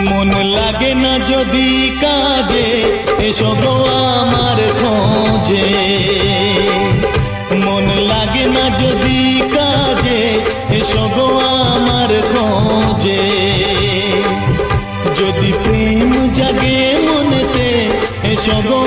মন লাগে না যদি কাজে, এসো গো আমার খোঁজে। মন লাগে না যদি কাজে, এসো গো আমার খোঁজে। যদি প্রেম জাগে মনেতে, এসো গো